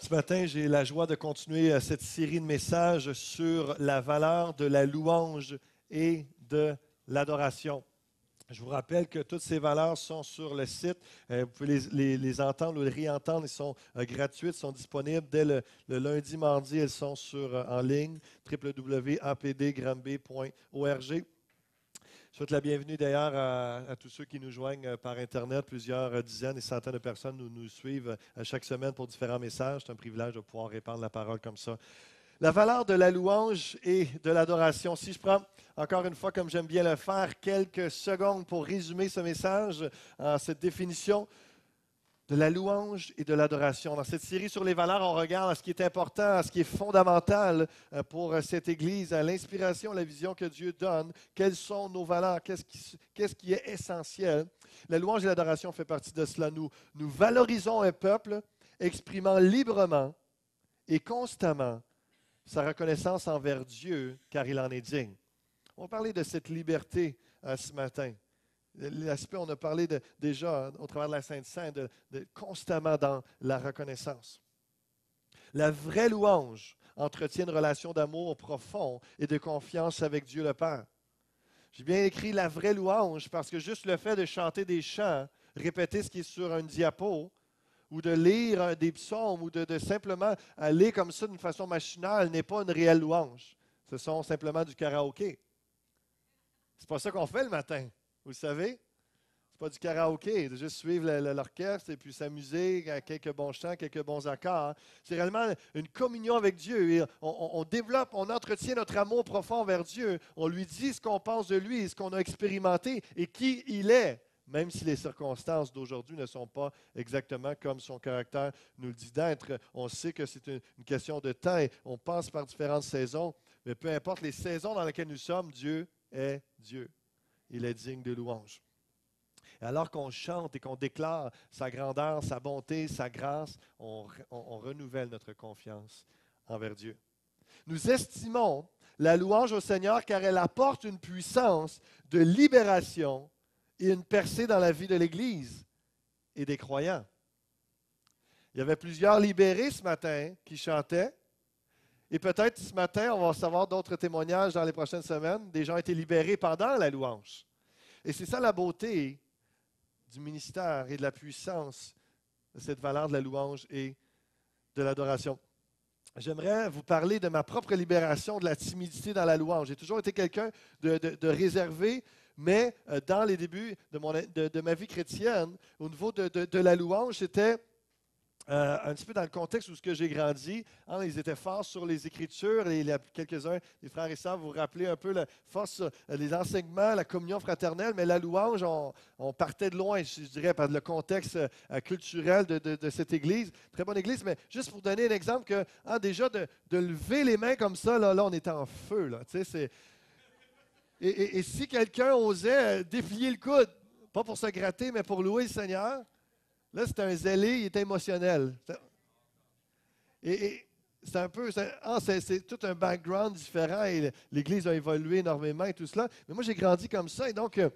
Ce matin, j'ai la joie de continuer cette série de messages sur la valeur de la louange et de l'adoration. Je vous rappelle que toutes ces valeurs sont sur le site. Vous pouvez les entendre ou les réentendre. Elles sont gratuites, sont disponibles dès le lundi, mardi. Elles sont en ligne, www.apdgranby.org. Je souhaite la bienvenue d'ailleurs à tous ceux qui nous joignent par Internet. Plusieurs dizaines et centaines de personnes nous suivent chaque semaine pour différents messages. C'est un privilège de pouvoir répandre la parole comme ça. La valeur de la louange et de l'adoration. Si je prends encore une fois, comme j'aime bien le faire, quelques secondes pour résumer ce message en cette définition de la louange et de l'adoration. Dans cette série sur les valeurs, on regarde à ce qui est important, à ce qui est fondamental pour cette Église, à l'inspiration, la vision que Dieu donne. Quelles sont nos valeurs? Qu'est-ce qui est essentiel? La louange et l'adoration fait partie de cela. Nous valorisons un peuple exprimant librement et constamment sa reconnaissance envers Dieu, car il en est digne. On va parler de cette liberté ce matin. L'aspect, on a parlé déjà au travers de la Sainte Sainte, de constamment dans la reconnaissance. La vraie louange entretient une relation d'amour profond et de confiance avec Dieu le Père. J'ai bien écrit la vraie louange parce que juste le fait de chanter des chants, répéter ce qui est sur un diapo, ou de lire des psaumes, ou de simplement aller comme ça d'une façon machinale n'est pas une réelle louange. Ce sont simplement du karaoké. C'est pas ça qu'on fait le matin. Vous le savez? C'est pas du karaoké, de juste suivre l'orchestre et puis s'amuser à quelques bons chants, quelques bons accords. C'est réellement une communion avec Dieu. Et on développe, on entretient notre amour profond vers Dieu. On lui dit ce qu'on pense de lui, ce qu'on a expérimenté et qui il est, même si les circonstances d'aujourd'hui ne sont pas exactement comme son caractère nous le dit d'être. On sait que c'est une question de temps et on passe par différentes saisons. Mais peu importe les saisons dans lesquelles nous sommes, Dieu est Dieu. Il est digne de louange. Et alors qu'on chante et qu'on déclare sa grandeur, sa bonté, sa grâce, on renouvelle notre confiance envers Dieu. Nous estimons la louange au Seigneur car elle apporte une puissance de libération et une percée dans la vie de l'Église et des croyants. Il y avait plusieurs libérés ce matin qui chantaient. Et peut-être ce matin, on va recevoir d'autres témoignages dans les prochaines semaines. Des gens ont été libérés pendant la louange. Et c'est ça la beauté du ministère et de la puissance de cette valeur de la louange et de l'adoration. J'aimerais vous parler de ma propre libération de la timidité dans la louange. J'ai toujours été quelqu'un de réservé, mais dans les débuts de ma vie chrétienne, au niveau de la louange, c'était un petit peu dans le contexte où j'ai grandi, ils étaient forts sur les Écritures et quelques-uns des frères et sœurs, vous vous rappelez un peu la force, les enseignements, la communion fraternelle, mais la louange, on partait de loin, je dirais, par le contexte culturel de cette Église. Très bonne Église, mais juste pour donner un exemple, que déjà de lever les mains comme ça, là on était en feu. Là, et si quelqu'un osait déplier le coude, pas pour se gratter, mais pour louer le Seigneur, là, c'était un zélé, il était émotionnel. Et c'est un peu, c'est tout un background différent et l'Église a évolué énormément et tout cela. Mais moi, j'ai grandi comme ça et donc, je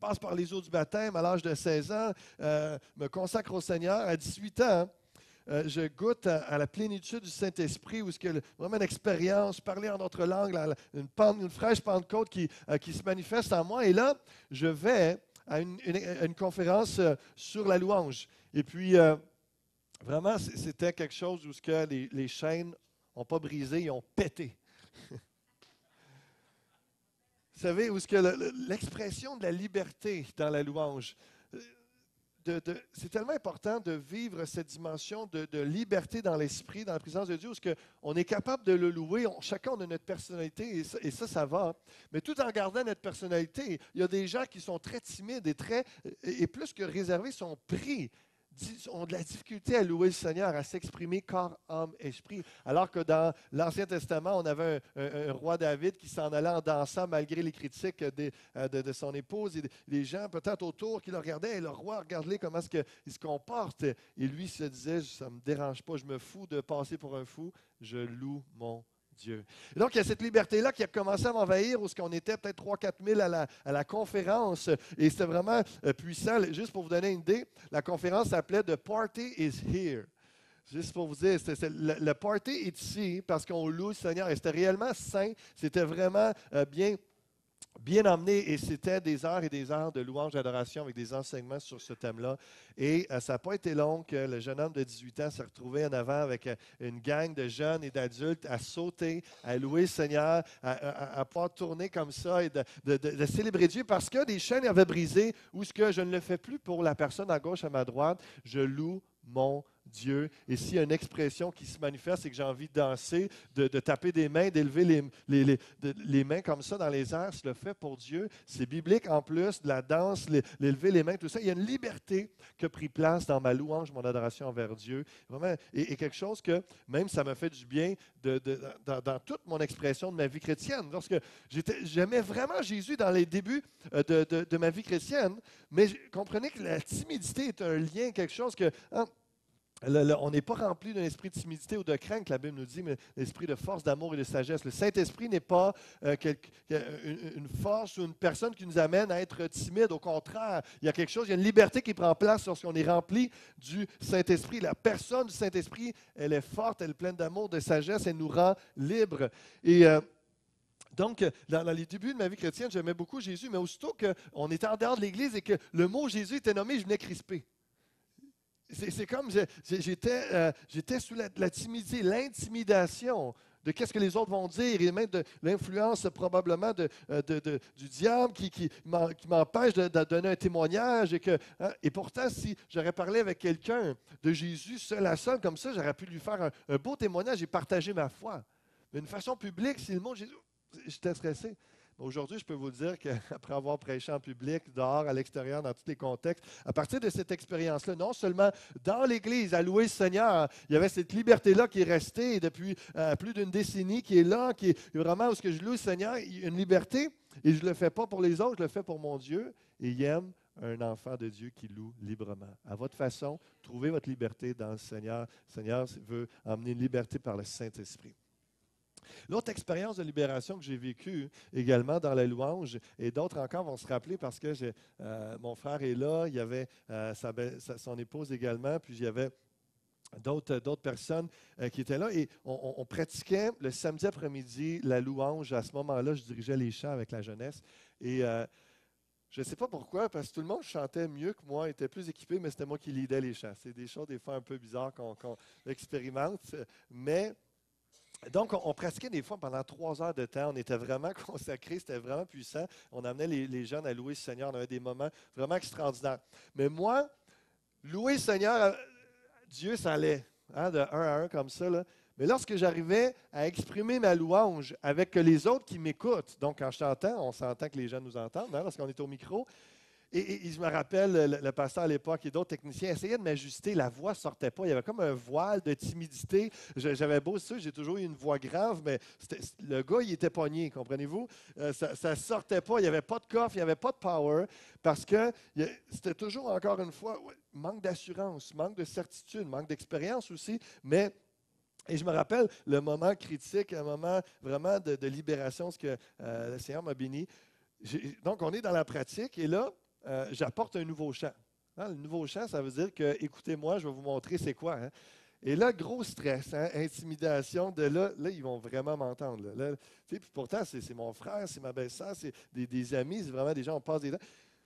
passe par les eaux du baptême à l'âge de 16 ans, me consacre au Seigneur. À 18 ans, je goûte à la plénitude du Saint-Esprit, où vraiment une expérience, parler en notre langue, une fraîche Pentecôte qui se manifeste en moi. Et là, je vais à une conférence sur la louange. Et puis, vraiment, c'était quelque chose où les chaînes n'ont pas brisé, ils ont pété. Vous savez, où l'expression de la liberté dans la louange, c'est tellement important de vivre cette dimension de liberté dans l'esprit, dans la présence de Dieu, où on est capable de le louer. Chacun on a notre personnalité et ça va. Mais tout en gardant notre personnalité, il y a des gens qui sont très timides et plus que réservés, sont pris, ont de la difficulté à louer le Seigneur, à s'exprimer corps, âme, esprit. Alors que dans l'Ancien Testament, on avait un roi David qui s'en allait en dansant malgré les critiques de son épouse et des gens peut-être autour qui le regardaient. Et le roi, regarde-les comment est-ce qu'il se comporte. Et lui se disait, ça ne me dérange pas, je me fous de passer pour un fou, je loue mon Dieu. Et donc, il y a cette liberté-là qui a commencé à m'envahir, où on était peut-être 3 000 à 4 000 à la conférence, et c'était vraiment puissant. Juste pour vous donner une idée, la conférence s'appelait « The Party is Here ». Juste pour vous dire, le party est ici parce qu'on loue le Seigneur. Et c'était réellement saint. C'était vraiment bien emmené. Et c'était des heures et des heures de louange d'adoration avec des enseignements sur ce thème-là. Et ça n'a pas été long que le jeune homme de 18 ans s'est retrouvé en avant avec une gang de jeunes et d'adultes à sauter, à louer le Seigneur, à pouvoir tourner comme ça et de célébrer Dieu parce que des chaînes avaient brisé ou ce que je ne le fais plus pour la personne à gauche, à ma droite, je loue mon Dieu. Et s'il y a une expression qui se manifeste, c'est que j'ai envie de danser, de taper des mains, d'élever les mains comme ça dans les airs, je le fais pour Dieu. C'est biblique en plus, de la danse, l'élever les mains, tout ça. Il y a une liberté qui a pris place dans ma louange, mon adoration envers Dieu. Vraiment, et quelque chose que même ça m'a fait du bien dans toute mon expression de ma vie chrétienne. Lorsque j'aimais vraiment Jésus dans les débuts de ma vie chrétienne, mais comprenez que la timidité est un lien, quelque chose que... on n'est pas rempli d'un esprit de timidité ou de crainte, la Bible nous dit, mais l'esprit de force, d'amour et de sagesse. Le Saint-Esprit n'est pas une force ou une personne qui nous amène à être timide. Au contraire, il y a quelque chose, il y a une liberté qui prend place lorsqu'on est rempli du Saint-Esprit. La personne du Saint-Esprit, elle est forte, elle est pleine d'amour, de sagesse, elle nous rend libres. Et donc, dans les débuts de ma vie chrétienne, j'aimais beaucoup Jésus, mais aussitôt qu'on était en dehors de l'Église et que le mot Jésus était nommé, je venais crisper. C'est comme j'étais sous la timidité, l'intimidation de qu'est-ce que les autres vont dire et même de l'influence probablement du diable qui m'empêche de donner un témoignage. Et pourtant, si j'aurais parlé avec quelqu'un de Jésus seul à seul comme ça, j'aurais pu lui faire un beau témoignage et partager ma foi. Mais d'une façon publique, si le mot Jésus, j'étais stressé. Aujourd'hui, je peux vous dire qu'après avoir prêché en public, dehors, à l'extérieur, dans tous les contextes, à partir de cette expérience-là, non seulement dans l'Église, à louer le Seigneur, il y avait cette liberté-là qui est restée depuis plus d'une décennie, qui est là, qui est vraiment où ce que je loue le Seigneur, il y a une liberté, et je ne le fais pas pour les autres, je le fais pour mon Dieu, et il aime un enfant de Dieu qui loue librement. À votre façon, trouvez votre liberté dans le Seigneur. Le Seigneur veut emmener une liberté par le Saint-Esprit. L'autre expérience de libération que j'ai vécue également dans la louange, et d'autres encore vont se rappeler parce que mon frère est là, il y avait son épouse également, puis il y avait d'autres personnes qui étaient là, et on pratiquait le samedi après-midi la louange. À ce moment-là, je dirigeais les chants avec la jeunesse, et je ne sais pas pourquoi, parce que tout le monde chantait mieux que moi, était plus équipé, mais c'était moi qui leadais les chants. C'est des choses des fois un peu bizarres qu'on expérimente, mais... Donc, on pratiquait des fois pendant 3 heures de temps. On était vraiment consacrés, c'était vraiment puissant. On amenait les jeunes à louer le Seigneur. On avait des moments vraiment extraordinaires. Mais moi, louer le Seigneur, Dieu, ça allait, de un à un comme ça. Là. Mais lorsque j'arrivais à exprimer ma louange avec les autres qui m'écoutent, donc quand je t'entends, on s'entend que les jeunes nous entendent, lorsqu'on est au micro. Et je me rappelle, le pasteur à l'époque et d'autres techniciens essayaient de m'ajuster. La voix ne sortait pas. Il y avait comme un voile de timidité. J'avais beau ça, j'ai toujours eu une voix grave, mais le gars, il était pogné, comprenez-vous? Ça ne sortait pas. Il n'y avait pas de coffre, il n'y avait pas de power, parce que c'était toujours, encore une fois, manque d'assurance, manque de certitude, manque d'expérience aussi, mais... Et je me rappelle le moment critique, un moment vraiment de libération, ce que le Seigneur m'a béni. Donc, on est dans la pratique, et là, j'apporte un nouveau chant. Le nouveau chant, ça veut dire que, écoutez-moi, je vais vous montrer c'est quoi. Et là, gros stress, intimidation, de là, ils vont vraiment m'entendre. Puis pourtant, c'est mon frère, c'est ma belle-sœur, c'est des amis, c'est vraiment des gens, on passe des temps.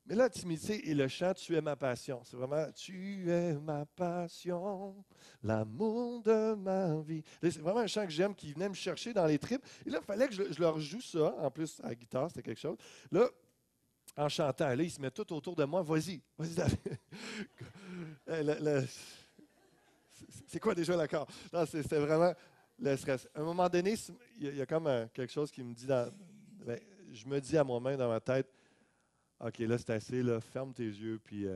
Mais là, timidité et le chant, tu es ma passion. C'est vraiment, tu es ma passion, l'amour de ma vie. C'est vraiment un chant que j'aime, qui venait me chercher dans les tripes. Et là, il fallait que je leur joue ça. En plus, à la guitare, c'était quelque chose. Là, en chantant, là, ils se mettent tout autour de moi. Vas-y, David. C'est quoi déjà l'accord? Non, c'était vraiment le stress. À un moment donné, il y a comme quelque chose qui me dit, je me dis à moi-même dans ma tête, OK, là, c'est assez, là, ferme tes yeux, puis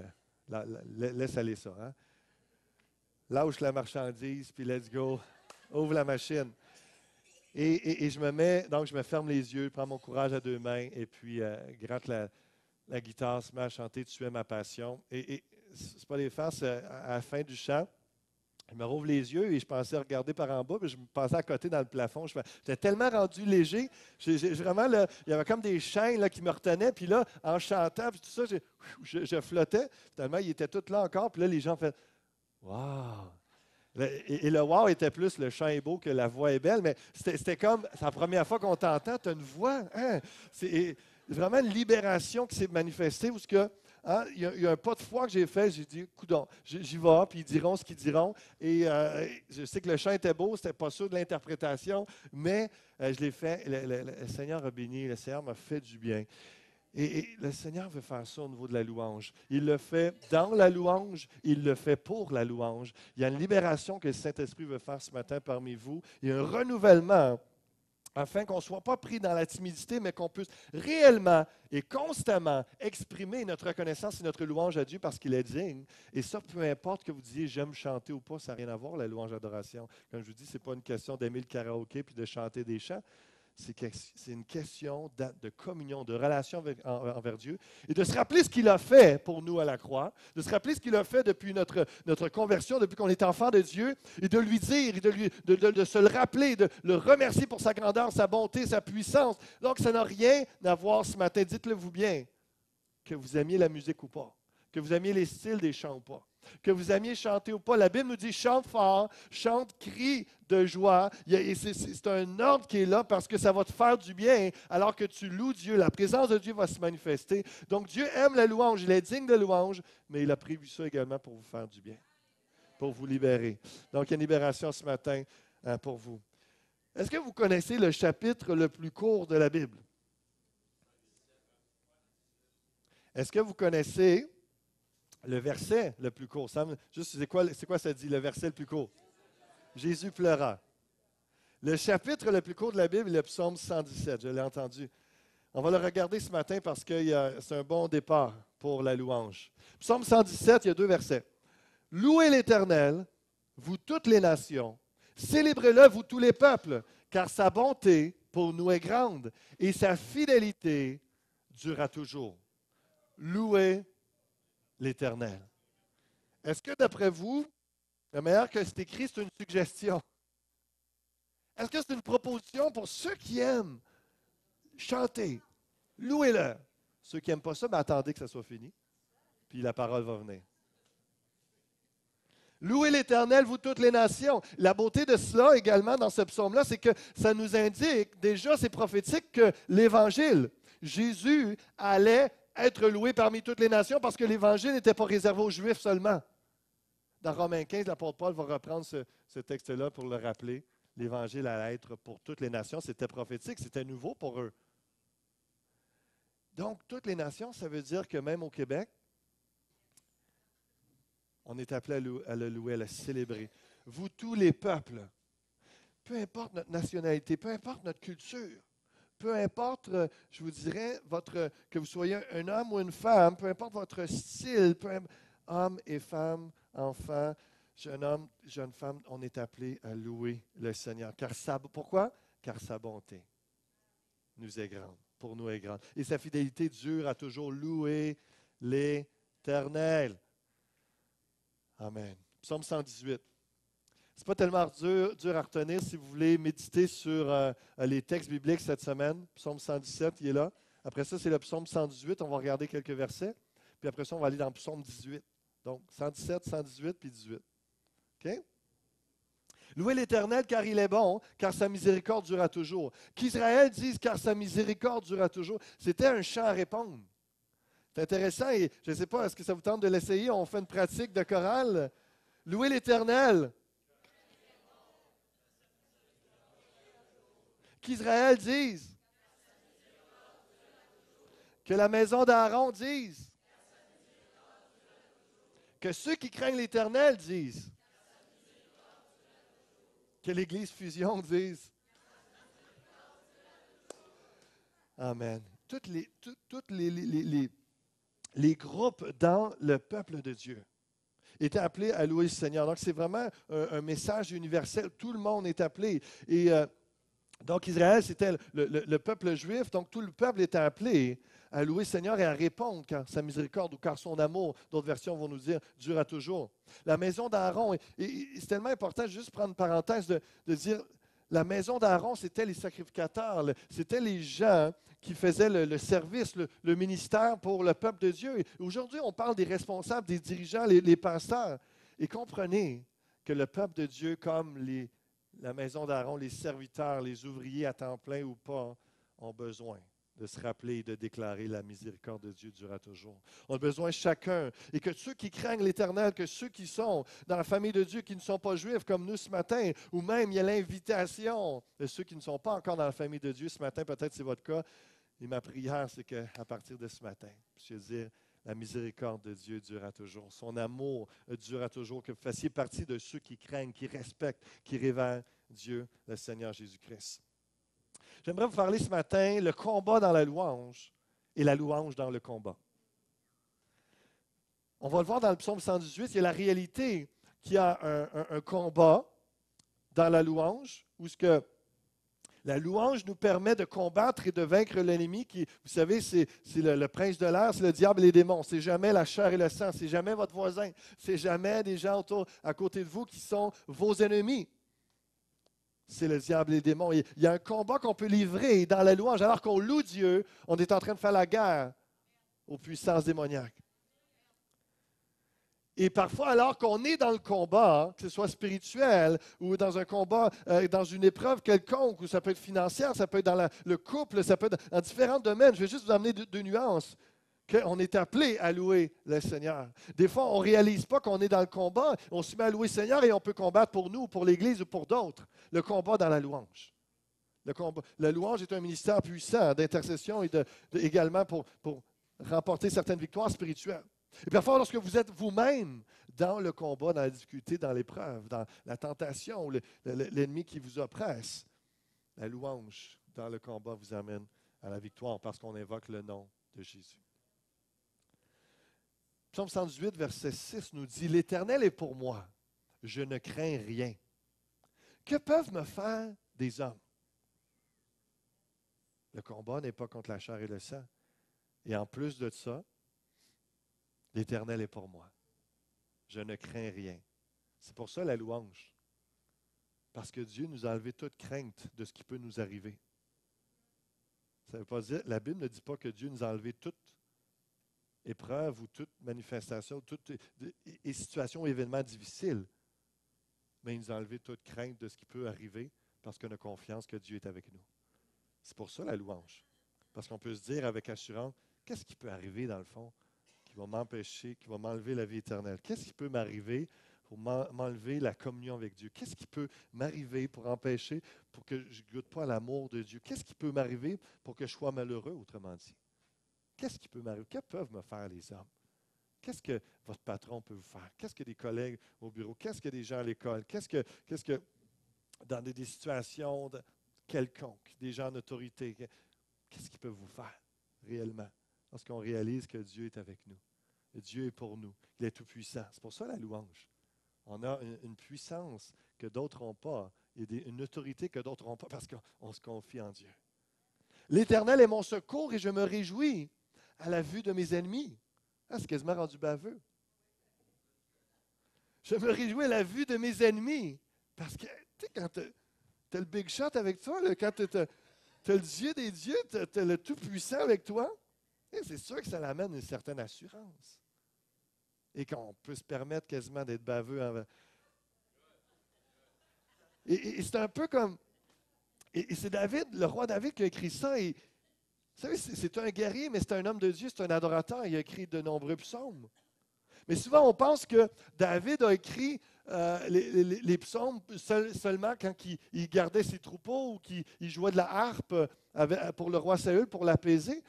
laisse aller ça. Lâche la marchandise, puis let's go. Ouvre la machine. Et je me ferme les yeux, prends mon courage à 2 mains, et puis gratte la guitare, se met à chanter « Tu es ma passion ». Et c'est pas des farces, à la fin du chant, je me rouvre les yeux et je pensais regarder par en bas, puis je me passais à côté dans le plafond. J'étais tellement rendu léger. Vraiment, là, il y avait comme des chaînes là, qui me retenaient. Puis là, en chantant, puis tout ça, je flottais. Finalement, il était tout là encore. Puis là, les gens faisaient « Wow! » Et le wow était plus le chant est beau que la voix est belle, mais c'était comme, c'est la première fois qu'on t'entend, tu as une voix. Hein? C'est vraiment une libération qui s'est manifestée où hein, il y a un pas de foi que j'ai fait, j'ai dit, coudonc, j'y vais, puis ils diront ce qu'ils diront. Et je sais que le chant était beau, c'était pas sûr de l'interprétation, mais je l'ai fait. Le Seigneur a béni, le Seigneur m'a fait du bien. Et le Seigneur veut faire ça au niveau de la louange. Il le fait dans la louange, il le fait pour la louange. Il y a une libération que le Saint-Esprit veut faire ce matin parmi vous. Il y a un renouvellement afin qu'on ne soit pas pris dans la timidité, mais qu'on puisse réellement et constamment exprimer notre reconnaissance et notre louange à Dieu parce qu'il est digne. Et ça, peu importe que vous disiez j'aime chanter ou pas, ça n'a rien à voir, la louange adoration. Comme je vous dis, ce n'est pas une question d'aimer le karaoké puis de chanter des chants. C'est une question de communion, de relation envers Dieu et de se rappeler ce qu'il a fait pour nous à la croix, de se rappeler ce qu'il a fait depuis notre conversion, depuis qu'on est enfant de Dieu, et de lui dire, et de se le rappeler, de le remercier pour sa grandeur, sa bonté, sa puissance. Donc, ça n'a rien à voir ce matin. Dites-le vous bien, que vous aimiez la musique ou pas, que vous aimiez les styles des chants ou pas, que vous aimiez chanter ou pas. La Bible nous dit chante fort, chante, crie de joie. C'est un ordre qui est là parce que ça va te faire du bien alors que tu loues Dieu. La présence de Dieu va se manifester. Donc Dieu aime la louange, il est digne de louange, mais il a prévu ça également pour vous faire du bien, pour vous libérer. Donc il y a une libération ce matin pour vous. Est-ce que vous connaissez le chapitre le plus court de la Bible? Est-ce que vous connaissez le verset le plus court? Juste, c'est quoi ça dit, le verset le plus court? Jésus pleura. Le chapitre le plus court de la Bible est le psaume 117, je l'ai entendu. On va le regarder ce matin parce que c'est un bon départ pour la louange. Psaume 117, il y a 2 versets. Louez l'Éternel, vous toutes les nations. Célébrez-le, vous tous les peuples, car sa bonté pour nous est grande et sa fidélité durera toujours. Louez l'Éternel. Est-ce que d'après vous, la manière que c'est écrit, c'est une suggestion? Est-ce que c'est une proposition pour ceux qui aiment chanter? Louez-le. Ceux qui n'aiment pas ça, attendez que ça soit fini, puis la parole va venir. Louez l'Éternel, vous toutes les nations. La beauté de cela également dans ce psaume-là, c'est que ça nous indique, déjà c'est prophétique, que l'Évangile, Jésus allait être loué parmi toutes les nations parce que l'Évangile n'était pas réservé aux Juifs seulement. Dans Romains 15, l'apôtre Paul va reprendre ce texte-là pour le rappeler. L'Évangile allait être pour toutes les nations. C'était prophétique, c'était nouveau pour eux. Donc, toutes les nations, ça veut dire que même au Québec, on est appelé à le louer, à le célébrer. Vous, tous les peuples, peu importe notre nationalité, peu importe notre culture, peu importe, je vous dirais, que vous soyez un homme ou une femme, peu importe votre style, homme et femme, enfants, jeune homme, jeune femme, on est appelé à louer le Seigneur. Pourquoi? Car sa bonté nous est grande, pour nous est grande. Et sa fidélité dure à toujours louer l'Éternel. Amen. Psaume 118. Ce n'est pas tellement dur à retenir si vous voulez méditer sur les textes bibliques cette semaine. Psaume 117, il est là. Après ça, c'est le psaume 118. On va regarder quelques versets. Puis après ça, on va aller dans le psaume 18. Donc, 117, 118, puis 18. OK? Louez l'Éternel car il est bon, car sa miséricorde durera toujours. Qu'Israël dise car sa miséricorde durera toujours. C'était un chant à répondre. C'est intéressant et je ne sais pas, est-ce que ça vous tente de l'essayer? On fait une pratique de chorale. Louez l'Éternel. Qu'Israël dise. Que la maison d'Aaron dise. Que ceux qui craignent l'Éternel disent. Que l'Église Fusion dise. Amen. Tous les groupes dans le peuple de Dieu étaient appelés à louer le Seigneur. Donc, c'est vraiment un message universel. Tout le monde est appelé. Et donc, Israël, c'était le peuple juif. Donc, tout le peuple était appelé à louer le Seigneur et à répondre car sa miséricorde ou car son amour, d'autres versions vont nous dire, durera toujours. La maison d'Aaron, et c'est tellement important, juste prendre une parenthèse de dire, la maison d'Aaron, c'était les sacrificateurs, c'était les gens qui faisaient le service, le ministère pour le peuple de Dieu. Et aujourd'hui, on parle des responsables, des dirigeants, les pasteurs. Et comprenez que le peuple de Dieu, comme la maison d'Aaron, les serviteurs, les ouvriers à temps plein ou pas, ont besoin de se rappeler et de déclarer la miséricorde de Dieu durera toujours. On a besoin chacun. Et que ceux qui craignent l'Éternel, que ceux qui sont dans la famille de Dieu, qui ne sont pas juifs comme nous ce matin, ou même il y a l'invitation de ceux qui ne sont pas encore dans la famille de Dieu ce matin, peut-être c'est votre cas, et ma prière, c'est qu'à partir de ce matin, je veux dire, la miséricorde de Dieu durera toujours. Son amour durera toujours. Que vous fassiez partie de ceux qui craignent, qui respectent, qui révèrent Dieu, le Seigneur Jésus-Christ. J'aimerais vous parler ce matin le combat dans la louange et la louange dans le combat. On va le voir dans le psaume 118, il y a la réalité qu'il y a un combat dans la louange, où ce que la louange nous permet de combattre et de vaincre l'ennemi qui, vous savez, c'est le prince de l'air, c'est le diable et les démons. C'est jamais la chair et le sang, c'est jamais votre voisin, c'est jamais des gens autour, à côté de vous qui sont vos ennemis. C'est le diable et les démons. Il y a un combat qu'on peut livrer dans la louange. Alors qu'on loue Dieu, on est en train de faire la guerre aux puissances démoniaques. Et parfois, alors qu'on est dans le combat, que ce soit spirituel ou dans un combat, dans une épreuve quelconque, ou ça peut être financière, ça peut être dans le couple, ça peut être dans différents domaines. Je vais juste vous amener deux nuances. On est appelé à louer le Seigneur. Des fois, on ne réalise pas qu'on est dans le combat. On se met à louer le Seigneur et on peut combattre pour nous, pour l'Église ou pour d'autres. Le combat dans la louange. La louange est un ministère puissant d'intercession et également pour remporter certaines victoires spirituelles. Et parfois, lorsque vous êtes vous-même dans le combat, dans la difficulté, dans l'épreuve, dans la tentation, l'ennemi qui vous oppresse, la louange dans le combat vous amène à la victoire parce qu'on invoque le nom de Jésus. Psaume 118, verset 6 nous dit « L'Éternel est pour moi, je ne crains rien. Que peuvent me faire des hommes? » Le combat n'est pas contre la chair et le sang. Et en plus de ça, l'Éternel est pour moi. Je ne crains rien. C'est pour ça la louange. Parce que Dieu nous a enlevé toute crainte de ce qui peut nous arriver. Ça veut pas dire, la Bible ne dit pas que Dieu nous a enlevé toute épreuve ou toute manifestation, toute situation ou événement difficile. Mais il nous a enlevé toute crainte de ce qui peut arriver parce qu'on a confiance que Dieu est avec nous. C'est pour ça la louange. Parce qu'on peut se dire avec assurance, qu'est-ce qui peut arriver dans le fond qui va m'empêcher, qui va m'enlever la vie éternelle? Qu'est-ce qui peut m'arriver pour m'enlever la communion avec Dieu? Qu'est-ce qui peut m'arriver pour empêcher, pour que je ne goûte pas à l'amour de Dieu? Qu'est-ce qui peut m'arriver pour que je sois malheureux, autrement dit? Qu'est-ce qui peut m'arriver? Que peuvent me faire les hommes? Qu'est-ce que votre patron peut vous faire? Qu'est-ce que des collègues au bureau? Qu'est-ce que des gens à l'école? Qu'est-ce que dans des situations quelconques, des gens en autorité, qu'est-ce qu'ils peuvent vous faire réellement lorsqu'on réalise que Dieu est avec nous? Dieu est pour nous. Il est tout-puissant. C'est pour ça la louange. On a une puissance que d'autres n'ont pas. Il y a une autorité que d'autres n'ont pas parce qu'on se confie en Dieu. L'Éternel est mon secours et je me réjouis à la vue de mes ennemis. Ah, c'est quasiment rendu baveux. Je me réjouis à la vue de mes ennemis. Parce que, tu sais, quand tu as le big shot avec toi, là, quand tu as le Dieu des dieux, tu as le Tout-Puissant avec toi, c'est sûr que ça l'amène une certaine assurance. Et qu'on peut se permettre quasiment d'être baveux. Et c'est un peu comme... Et c'est David, le roi David, qui a écrit ça. Et, vous savez, c'est un guerrier, mais c'est un homme de Dieu, c'est un adorateur. Il a écrit de nombreux psaumes. Mais souvent, on pense que David a écrit les psaumes seulement quand il gardait ses troupeaux ou qu'il jouait de la harpe pour le roi Saül, pour l'apaiser.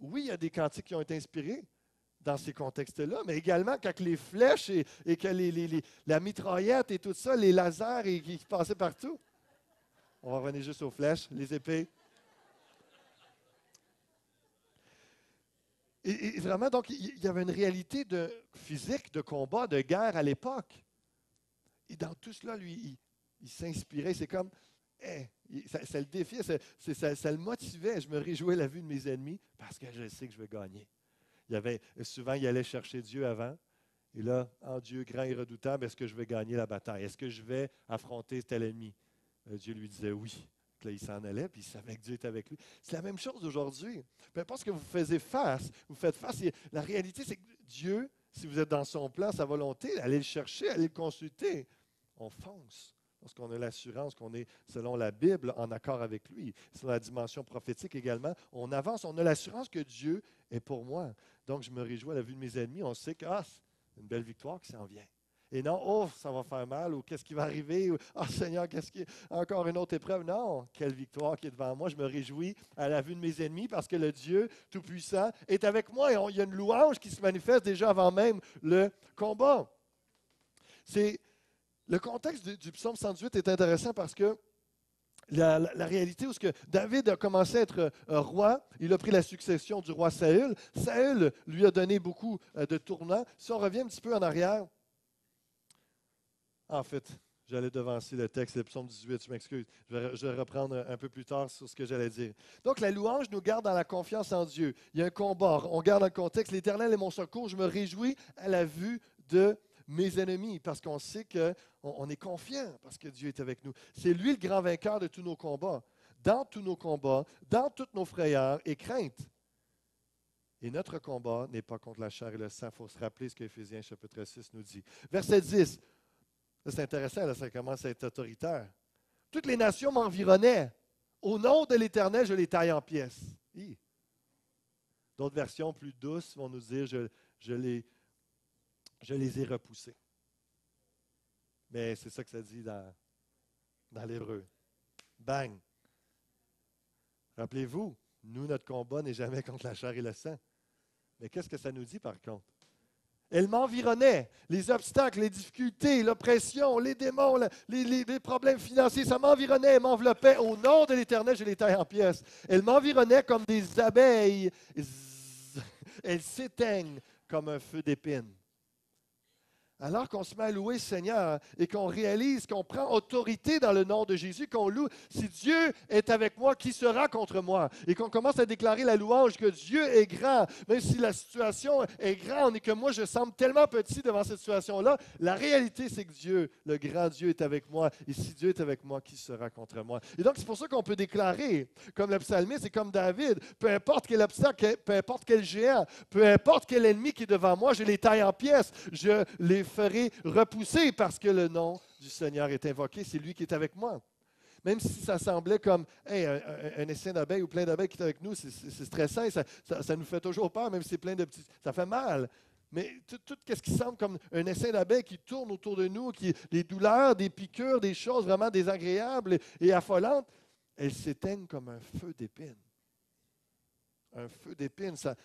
Oui, il y a des cantiques qui ont été inspirés dans ces contextes-là, mais également quand les flèches et que la mitraillette et tout ça, les lasers qui passaient partout. On va revenir juste aux flèches, les épées. Et vraiment, donc, il y avait une réalité physique, de combat, de guerre à l'époque. Et dans tout cela, lui, il s'inspirait. C'est comme, ça le défiait, ça le motivait. Je me réjouis à la vue de mes ennemis parce que je sais que je vais gagner. Souvent, il allait chercher Dieu avant. Et là, en Dieu grand et redoutable, est-ce que je vais gagner la bataille? Est-ce que je vais affronter tel ennemi? Dieu lui disait oui. Là, il s'en allait, puis il savait que Dieu était avec lui. C'est la même chose aujourd'hui. Peu importe ce que vous faites face. La réalité, c'est que Dieu, si vous êtes dans son plan, sa volonté, allez le chercher, allez le consulter. on fonce. Lorsqu'on a l'assurance qu'on est, selon la Bible, en accord avec lui. Selon la dimension prophétique également, on avance, on a l'assurance que Dieu est pour moi. Donc, je me réjouis à la vue de mes ennemis. On sait que c'est une belle victoire qui s'en vient. Et non, ça va faire mal, ou qu'est-ce qui va arriver, ou Seigneur, encore une autre épreuve. Non, quelle victoire qui est devant moi. Je me réjouis à la vue de mes ennemis parce que le Dieu Tout-Puissant est avec moi. Et il y a une louange qui se manifeste déjà avant même le combat. Le contexte du psaume 118 est intéressant parce que la réalité où David a commencé à être roi, il a pris la succession du roi Saül. Saül lui a donné beaucoup de tournants. Si on revient un petit peu en arrière, en fait, j'allais devancer le texte, le psaume 18, je m'excuse. Je vais reprendre un peu plus tard sur ce que j'allais dire. Donc, la louange nous garde dans la confiance en Dieu. Il y a un combat. On garde le contexte. L'Éternel est mon secours. Je me réjouis à la vue de mes ennemis parce qu'on sait qu'on est confiant parce que Dieu est avec nous. C'est lui le grand vainqueur de tous nos combats. Dans tous nos combats, dans toutes nos frayeurs et craintes. Et notre combat n'est pas contre la chair et le sang. Il faut se rappeler ce qu'Éphésiens chapitre 6 nous dit. Verset 10. Là, c'est intéressant, là, ça commence à être autoritaire. Toutes les nations m'environnaient. Au nom de l'Éternel, je les taille en pièces. D'autres versions plus douces vont nous dire je les ai repoussés. Mais c'est ça que ça dit dans l'hébreu. Bang! Rappelez-vous, nous, notre combat n'est jamais contre la chair et le sang. Mais qu'est-ce que ça nous dit par contre? Elle m'environnait. Les obstacles, les difficultés, l'oppression, les démons, les problèmes financiers, ça m'environnait, m'enveloppait. Au nom de l'Éternel, je les taille en pièces. Elle m'environnait comme des abeilles. Elles s'éteignent comme un feu d'épine. Alors qu'on se met à louer le Seigneur et qu'on réalise qu'on prend autorité dans le nom de Jésus, qu'on loue, si Dieu est avec moi, qui sera contre moi? Et qu'on commence à déclarer la louange que Dieu est grand, même si la situation est grande et que moi je semble tellement petit devant cette situation-là, la réalité c'est que Dieu, le grand Dieu est avec moi. Et si Dieu est avec moi, qui sera contre moi? Et donc c'est pour ça qu'on peut déclarer, comme le psalmiste et comme David, peu importe quel obstacle, peu importe quel géant, peu importe quel ennemi qui est devant moi, je les taille en pièces, je les ferai repousser parce que le nom du Seigneur est invoqué. C'est lui qui est avec moi. Même si ça semblait comme un essaim d'abeilles ou plein d'abeilles qui est avec nous, c'est stressant, ça nous fait toujours peur, même si c'est plein de petits. Ça fait mal. Mais tout ce qui semble comme un essaim d'abeilles qui tourne autour de nous, les douleurs, des piqûres, des choses vraiment désagréables et affolantes, elles s'éteignent comme un feu d'épine. Un feu d'épine, ça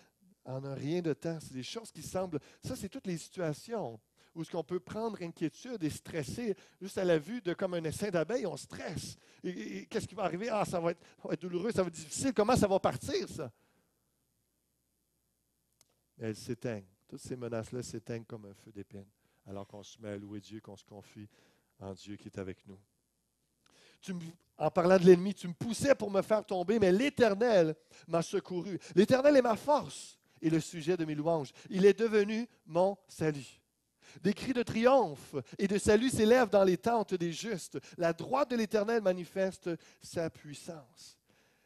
en a rien de temps. C'est des choses qui semblent. Ça, c'est toutes les situations où est-ce qu'on peut prendre inquiétude et stresser juste à la vue de comme un essaim d'abeilles, on stresse. Et qu'est-ce qui va arriver? Ça va être douloureux, ça va être difficile. Comment ça va partir, ça? Elles s'éteignent. Toutes ces menaces-là s'éteignent comme un feu d'épine, alors qu'on se met à louer Dieu, qu'on se confie en Dieu qui est avec nous. En parlant de l'ennemi, tu me poussais pour me faire tomber, mais l'Éternel m'a secouru. L'Éternel est ma force et le sujet de mes louanges. Il est devenu mon salut. Des cris de triomphe et de salut s'élèvent dans les tentes des justes. La droite de l'Éternel manifeste sa puissance.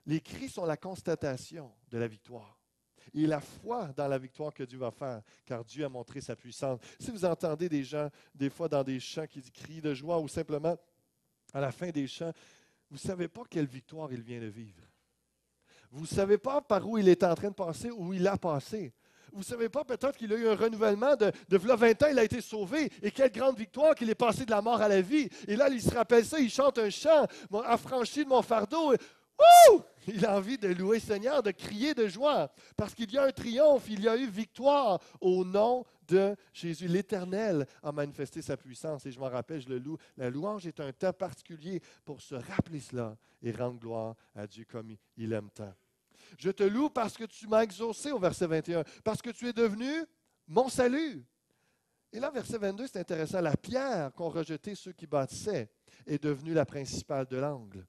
Les cris sont la constatation de la victoire. Et la foi dans la victoire que Dieu va faire, car Dieu a montré sa puissance. Si vous entendez des gens, des fois dans des chants qui crient de joie ou simplement à la fin des chants, vous ne savez pas quelle victoire il vient de vivre. Vous ne savez pas par où il est en train de passer, où il a passé. Vous ne savez pas peut-être qu'il a eu un renouvellement de v'là 20 ans, il a été sauvé. Et quelle grande victoire qu'il est passé de la mort à la vie. Et là, il se rappelle ça, il chante un chant, affranchi de mon fardeau. Wouh! Il a envie de louer le Seigneur, de crier de joie. Parce qu'il y a un triomphe, il y a eu victoire au nom de Jésus. L'Éternel a manifesté sa puissance. Et je m'en rappelle, je le loue. La louange est un temps particulier pour se rappeler cela et rendre gloire à Dieu comme il aime tant. Je te loue parce que tu m'as exaucé au verset 21, parce que tu es devenu mon salut. Et là, verset 22, c'est intéressant. La pierre qu'ont rejetée ceux qui bâtissaient est devenue la principale de l'angle.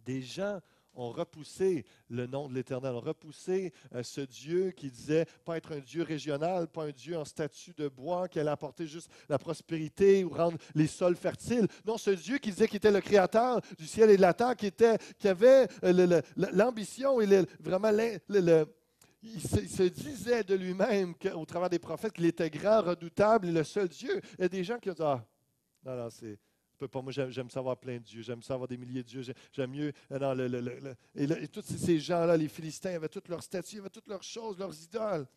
Des gens ont repoussé le nom de l'Éternel, ont repoussé ce Dieu qui disait pas être un Dieu régional, pas un Dieu en statue de bois qui allait apporter juste la prospérité ou rendre les sols fertiles. Non, ce Dieu qui disait qu'il était le créateur du ciel et de la terre, qui avait l'ambition et vraiment il se disait de lui-même au travers des prophètes qu'il était grand, redoutable et le seul Dieu. Il y a des gens qui ont dit non, Je peux pas, moi, j'aime ça avoir plein de dieux, j'aime ça avoir des milliers de dieux, j'aime mieux. Non, et tous ces gens-là, les Philistins, avaient toutes leurs statues, avaient toutes leurs choses, leurs idoles.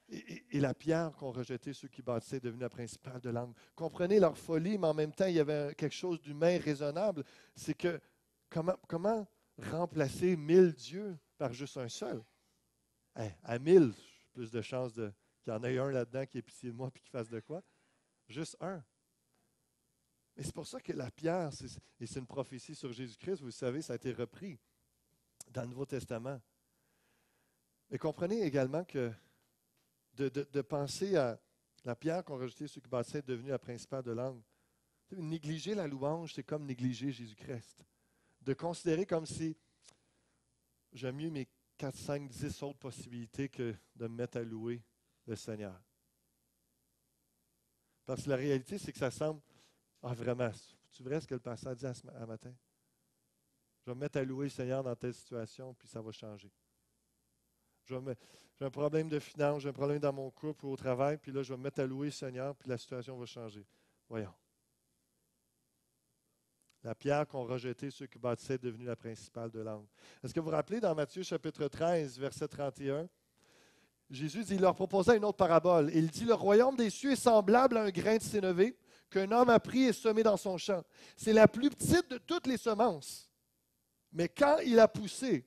Et la pierre qu'ont rejetée ceux qui bâtissaient est devenue la principale de l'angle. Comprenez leur folie, mais en même temps, il y avait quelque chose d'humain raisonnable. C'est que comment remplacer 1000 dieux par juste un seul? À 1000, plus de chances qu'il y en ait un là-dedans qui ait pitié de moi et qui fasse de quoi? Juste un. Et c'est pour ça que la pierre, et c'est une prophétie sur Jésus-Christ, vous le savez, ça a été repris dans le Nouveau Testament. Mais comprenez également que de penser à la pierre qu'ont rejetée ceux qui bâtissaient est devenue la principale de l'angle. Négliger la louange, c'est comme négliger Jésus-Christ. De considérer comme si j'aime mieux mes 4, 5, 10 autres possibilités que de me mettre à louer le Seigneur. Parce que la réalité, c'est que ça semble, vraiment, c'est vrai ce que le pasteur a dit à matin? Je vais me mettre à louer le Seigneur dans telle situation, puis ça va changer. J'ai un problème de finances, j'ai un problème dans mon couple ou au travail, puis là, je vais me mettre à louer le Seigneur, puis la situation va changer. Voyons. La pierre qu'ont rejetée ceux qui bâtissaient est devenue la principale de l'angle. Est-ce que vous vous rappelez dans Matthieu chapitre 13, verset 31, Jésus dit, il leur proposa une autre parabole. Il dit, le royaume des cieux est semblable à un grain de sénévé qu'un homme a pris et semé dans son champ. C'est la plus petite de toutes les semences. Mais quand il a poussé,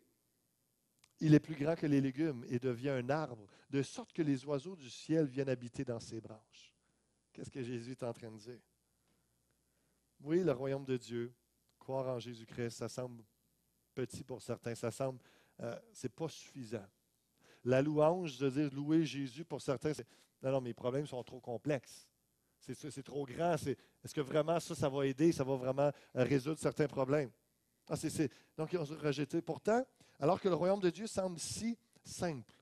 il est plus grand que les légumes et devient un arbre, de sorte que les oiseaux du ciel viennent habiter dans ses branches. Qu'est-ce que Jésus est en train de dire? Oui, le royaume de Dieu, croire en Jésus-Christ, ça semble petit pour certains, ça semble, c'est pas suffisant. La louange, de dire louer Jésus pour certains, c'est non, mes problèmes sont trop complexes. C'est trop grand. Est-ce que vraiment ça va aider, ça va vraiment résoudre certains problèmes? Donc, ils ont rejeté. Pourtant, alors que le royaume de Dieu semble si simple,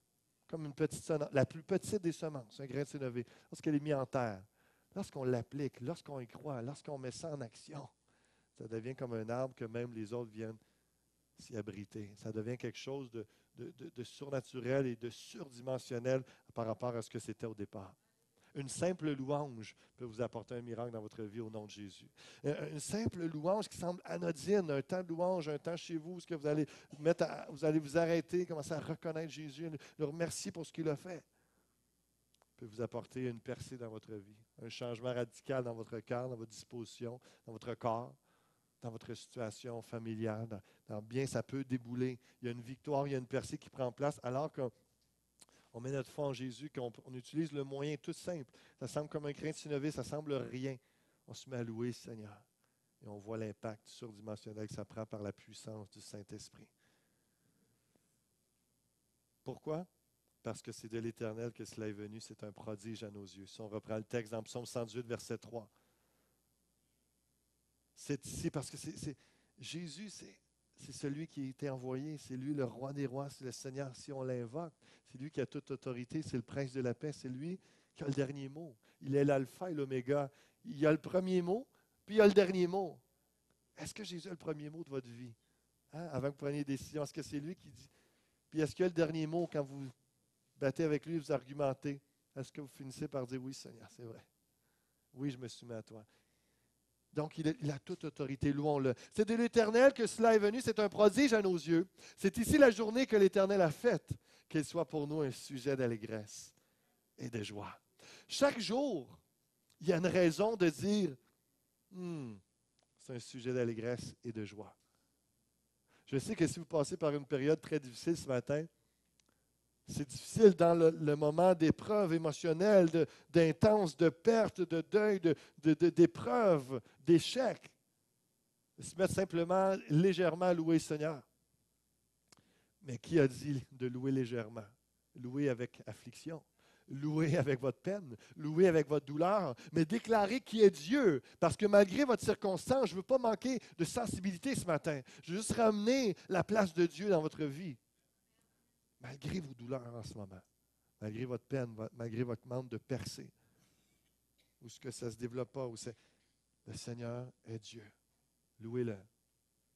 comme une petite semence, la plus petite des semences, un grain de sénévé, lorsqu'elle est mise en terre, lorsqu'on l'applique, lorsqu'on y croit, lorsqu'on met ça en action, ça devient comme un arbre que même les autres viennent s'y abriter. Ça devient quelque chose de surnaturel et de surdimensionnel par rapport à ce que c'était au départ. Une simple louange peut vous apporter un miracle dans votre vie au nom de Jésus. Une simple louange qui semble anodine, un temps de louange, un temps chez vous, où vous allez vous allez vous arrêter, commencer à reconnaître Jésus, le remercier pour ce qu'il a fait, peut vous apporter une percée dans votre vie, un changement radical dans votre cœur, dans votre disposition, dans votre corps, dans votre situation familiale, dans bien ça peut débouler. Il y a une victoire, il y a une percée qui prend place, alors qu'on met notre foi en Jésus, qu'on utilise le moyen tout simple. Ça semble comme un grain de sénévé, ça semble rien. On se met à louer le Seigneur. Et on voit l'impact surdimensionnel que ça prend par la puissance du Saint-Esprit. Pourquoi? Parce que c'est de l'Éternel que cela est venu. C'est un prodige à nos yeux. Si on reprend le texte dans Psaume 118, verset 3. C'est ici parce que Jésus, c'est celui qui a été envoyé. C'est lui le roi des rois, c'est le Seigneur si on l'invoque. C'est lui qui a toute autorité, c'est le prince de la paix. C'est lui qui a le dernier mot. Il est l'alpha et l'oméga. Il y a le premier mot, puis il y a le dernier mot. Est-ce que Jésus a le premier mot de votre vie? Avant que vous preniez des décisions, est-ce que c'est lui qui dit? Puis est-ce qu'il y a le dernier mot quand vous battez avec lui, vous argumentez? Est-ce que vous finissez par dire oui, Seigneur, c'est vrai. Oui, je me soumets à toi. Donc, il a toute autorité, louons-le. C'est de l'Éternel que cela est venu, c'est un prodige à nos yeux. C'est ici la journée que l'Éternel a faite, qu'elle soit pour nous un sujet d'allégresse et de joie. Chaque jour, il y a une raison de dire, c'est un sujet d'allégresse et de joie. Je sais que si vous passez par une période très difficile ce matin, c'est difficile dans le moment d'épreuve émotionnelle, d'intense, de perte, de deuil, d'épreuve, d'échec. Se mettre simplement légèrement à louer le Seigneur. Mais qui a dit de louer légèrement? Louer avec affliction. Louer avec votre peine, louer avec votre douleur, mais déclarer qui est Dieu. Parce que malgré votre circonstance, je ne veux pas manquer de sensibilité ce matin. Je veux juste ramener la place de Dieu dans votre vie. Malgré vos douleurs en ce moment, malgré votre peine, malgré votre manque de percée, ou ce que ça ne se développe pas, le Seigneur est Dieu. Louez-le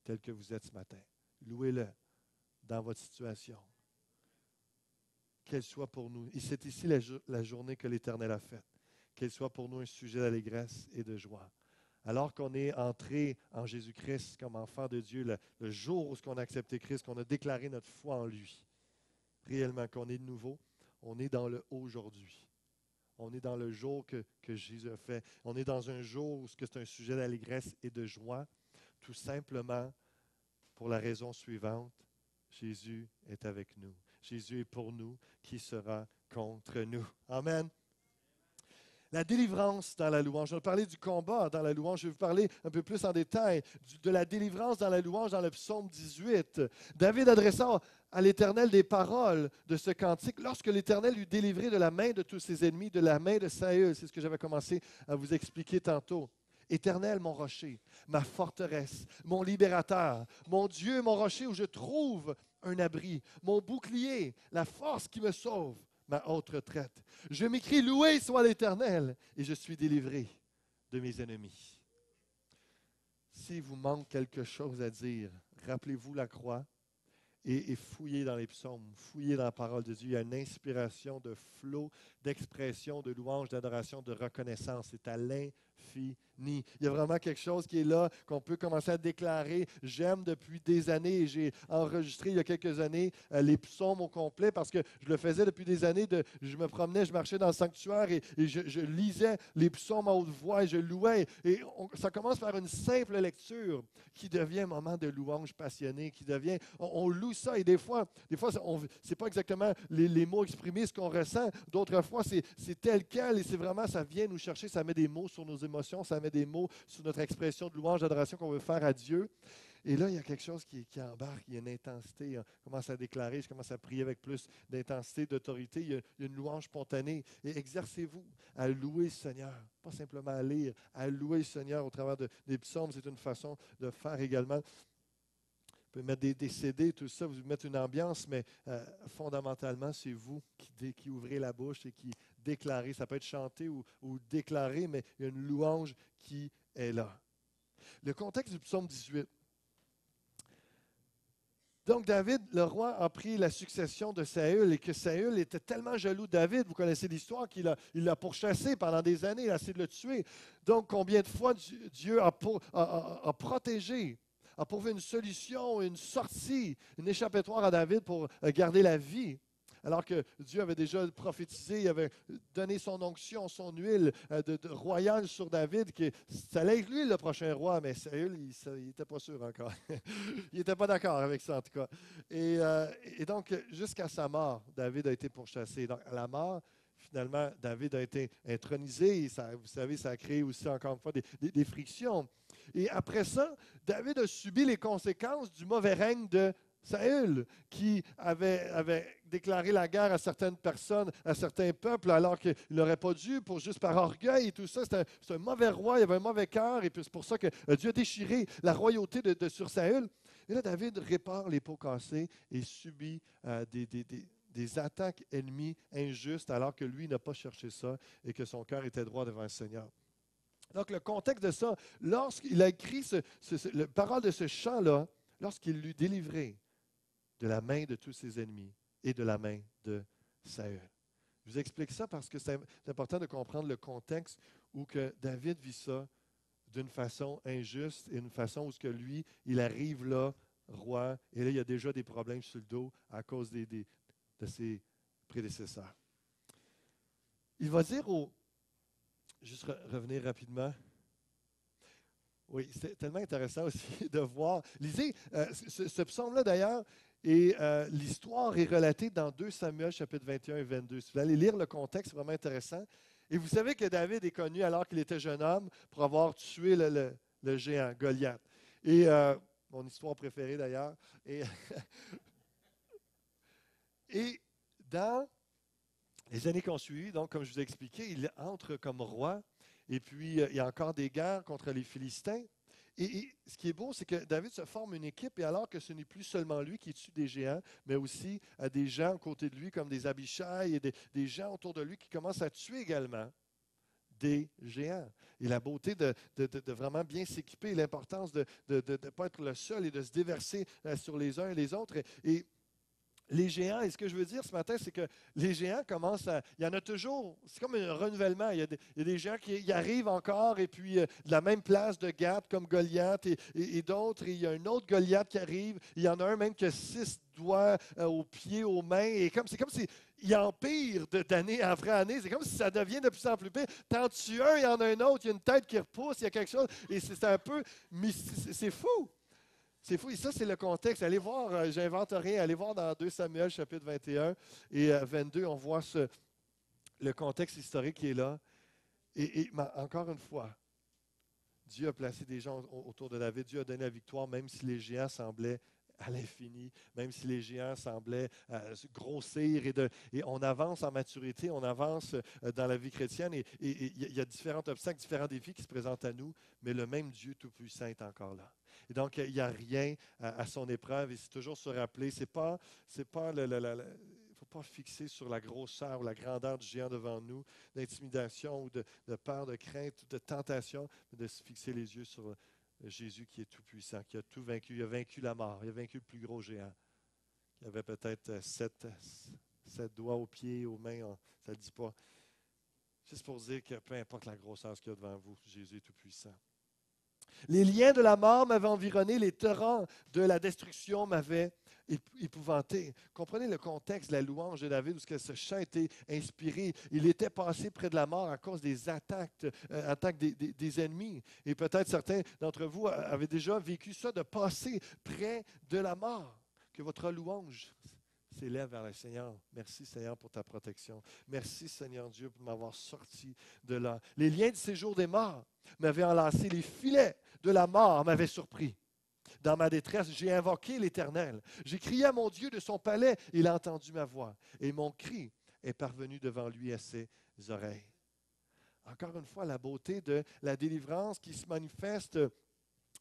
tel que vous êtes ce matin. Louez-le dans votre situation. Qu'elle soit pour nous, et c'est ici la journée que l'Éternel a faite, qu'elle soit pour nous un sujet d'allégresse et de joie. Alors qu'on est entré en Jésus-Christ comme enfant de Dieu, le jour où on a accepté Christ, qu'on a déclaré notre foi en lui, réellement qu'on est de nouveau, on est dans le aujourd'hui. On est dans le jour que Jésus a fait. On est dans un jour où c'est un sujet d'allégresse et de joie, tout simplement pour la raison suivante. Jésus est avec nous. Jésus est pour nous. Qui sera contre nous? Amen. La délivrance dans la louange. Je vais parler du combat dans la louange. Je vais vous parler un peu plus en détail de la délivrance dans la louange dans le psaume 18. David adressant à l'Éternel des paroles de ce cantique lorsque l'Éternel eut délivré de la main de tous ses ennemis, de la main de Saül. C'est ce que j'avais commencé à vous expliquer tantôt. Éternel, mon rocher, ma forteresse, mon libérateur, mon Dieu, mon rocher où je trouve un abri, mon bouclier, la force qui me sauve, ma haute retraite. Je m'écrie, loué soit l'Éternel, et je suis délivré de mes ennemis. S'il vous manque quelque chose à dire, rappelez-vous la croix et fouillez dans les psaumes, fouillez dans la parole de Dieu. Il y a une inspiration de flot, d'expression, de louange, d'adoration, de reconnaissance. C'est à l'infini. Il y a vraiment quelque chose qui est là, qu'on peut commencer à déclarer. J'aime depuis des années, et j'ai enregistré il y a quelques années les psaumes au complet parce que je le faisais depuis des années. Je me promenais, je marchais dans le sanctuaire et je lisais les psaumes à haute voix et je louais. Et ça commence par une simple lecture qui devient un moment de louange passionné, qui devient, on loue ça et des fois c'est pas exactement les mots exprimés, ce qu'on ressent. D'autres fois, c'est tel quel et c'est vraiment, ça vient nous chercher, ça met des mots sur nos émotions, ça met des mots sur notre expression de louange, d'adoration qu'on veut faire à Dieu. Et là, il y a quelque chose qui embarque, il y a une intensité. On commence à déclarer, je commence à prier avec plus d'intensité, d'autorité. Il y a une louange spontanée. Et exercez-vous à louer le Seigneur, pas simplement à lire, à louer le Seigneur au travers des psaumes. C'est une façon de faire également. Vous pouvez mettre des CD, tout ça, vous mettez une ambiance, mais fondamentalement, c'est vous qui ouvrez la bouche et qui déclarez. Ça peut être chanté ou déclaré, mais il y a une louange qui est là. Le contexte du psaume 18. Donc, David, le roi, a pris la succession de Saül et que Saül était tellement jaloux de David. Vous connaissez l'histoire qu'il l'a pourchassé pendant des années, il a essayé de le tuer. Donc, combien de fois Dieu a protégé, a pourvu une solution, une sortie, une échappatoire à David pour garder la vie. Alors que Dieu avait déjà prophétisé, il avait donné son onction, son huile de royale sur David, que ça allait être lui le prochain roi, mais Saül, il n'était pas sûr encore. Il n'était pas d'accord avec ça, en tout cas. Et donc, jusqu'à sa mort, David a été pourchassé. Donc, à la mort, finalement, David a été intronisé. Vous savez, ça a créé aussi, encore une fois, des frictions. Et après ça, David a subi les conséquences du mauvais règne de Saül, qui avait déclaré la guerre à certaines personnes, à certains peuples, alors qu'il n'aurait pas dû, juste par orgueil et tout ça. C'est un mauvais roi, il avait un mauvais cœur, et puis c'est pour ça que Dieu a déchiré la royauté sur Saül. Et là, David répare les pots cassés et subit des attaques ennemies injustes, alors que lui n'a pas cherché ça et que son cœur était droit devant le Seigneur. Donc, le contexte de ça, lorsqu'il a écrit la parole de ce chant-là, lorsqu'il l'eut délivré de la main de tous ses ennemis et de la main de Saül. Je vous explique ça parce que c'est important de comprendre le contexte où que David vit ça d'une façon injuste et une façon où lui, il arrive là, roi, et là, il y a déjà des problèmes sur le dos à cause de ses prédécesseurs. Il va dire juste revenir rapidement. Oui, c'est tellement intéressant aussi de voir. Lisez, ce psaume-là d'ailleurs, et l'histoire est relatée dans 2 Samuel, chapitre 21 et 22. Si vous allez lire le contexte, c'est vraiment intéressant. Et vous savez que David est connu alors qu'il était jeune homme pour avoir tué le géant, Goliath. Et mon histoire préférée d'ailleurs. Et dans les années qui ont suivi, donc comme je vous ai expliqué, il entre comme roi. Et puis, il y a encore des guerres contre les Philistins. Et ce qui est beau, c'est que David se forme une équipe, et alors que ce n'est plus seulement lui qui tue des géants, mais aussi des gens à côté de lui, comme des Abishai et des gens autour de lui qui commencent à tuer également des géants. Et la beauté de vraiment bien s'équiper, l'importance de ne pas être le seul et de se déverser sur les uns et les autres. Et Les géants, et ce que je veux dire ce matin, c'est que les géants commencent à... Il y en a toujours, c'est comme un renouvellement. Il y a des géants qui y arrivent encore, et puis de la même place de Gath comme Goliath, et d'autres, et il y a un autre Goliath qui arrive. Il y en a un même qui a 6 doigts aux pieds, aux mains, et c'est comme si il empire d'année après année. C'est comme si ça devient de plus en plus pire. T'en tues un, il y en a un autre, il y a une tête qui repousse, il y a quelque chose, et c'est un peu... C'est fou. C'est fou. Et ça, c'est le contexte. Allez voir, j'invente rien, allez voir dans 2 Samuel, chapitre 21 et 22, on voit le contexte historique qui est là. Mais encore une fois, Dieu a placé des gens autour de David. Dieu a donné la victoire, même si les géants semblaient à l'infini, même si les géants semblaient se grossir. Et on avance en maturité, on avance dans la vie chrétienne. Et il y a différents obstacles, différents défis qui se présentent à nous, mais le même Dieu Tout-Puissant est encore là. Et donc, il n'y a rien à son épreuve. Et c'est toujours se rappeler, il ne faut pas fixer sur la grosseur ou la grandeur du géant devant nous, d'intimidation ou de peur, de crainte, de tentation, mais de se fixer les yeux sur Jésus qui est tout-puissant, qui a tout vaincu. Il a vaincu la mort, il a vaincu le plus gros géant. Il avait peut-être 7 doigts aux pieds, aux mains, ça ne le dit pas. Juste pour dire que peu importe la grosseur qu'il y a devant vous, Jésus est tout-puissant. Les liens de la mort m'avaient environné, les torrents de la destruction m'avaient épouvanté. Comprenez le contexte de la louange de David, où ce chant était inspiré. Il était passé près de la mort à cause des attaques des ennemis. Et peut-être certains d'entre vous avaient déjà vécu ça, de passer près de la mort. Que votre louange s'élève vers le Seigneur. Merci, Seigneur, pour ta protection. Merci, Seigneur Dieu, pour m'avoir sorti de là. Les liens du séjour des morts m'avaient enlacé. Les filets de la mort m'avaient surpris. Dans ma détresse, j'ai invoqué l'Éternel. J'ai crié à mon Dieu de son palais. Il a entendu ma voix. Et mon cri est parvenu devant lui à ses oreilles. Encore une fois, la beauté de la délivrance qui se manifeste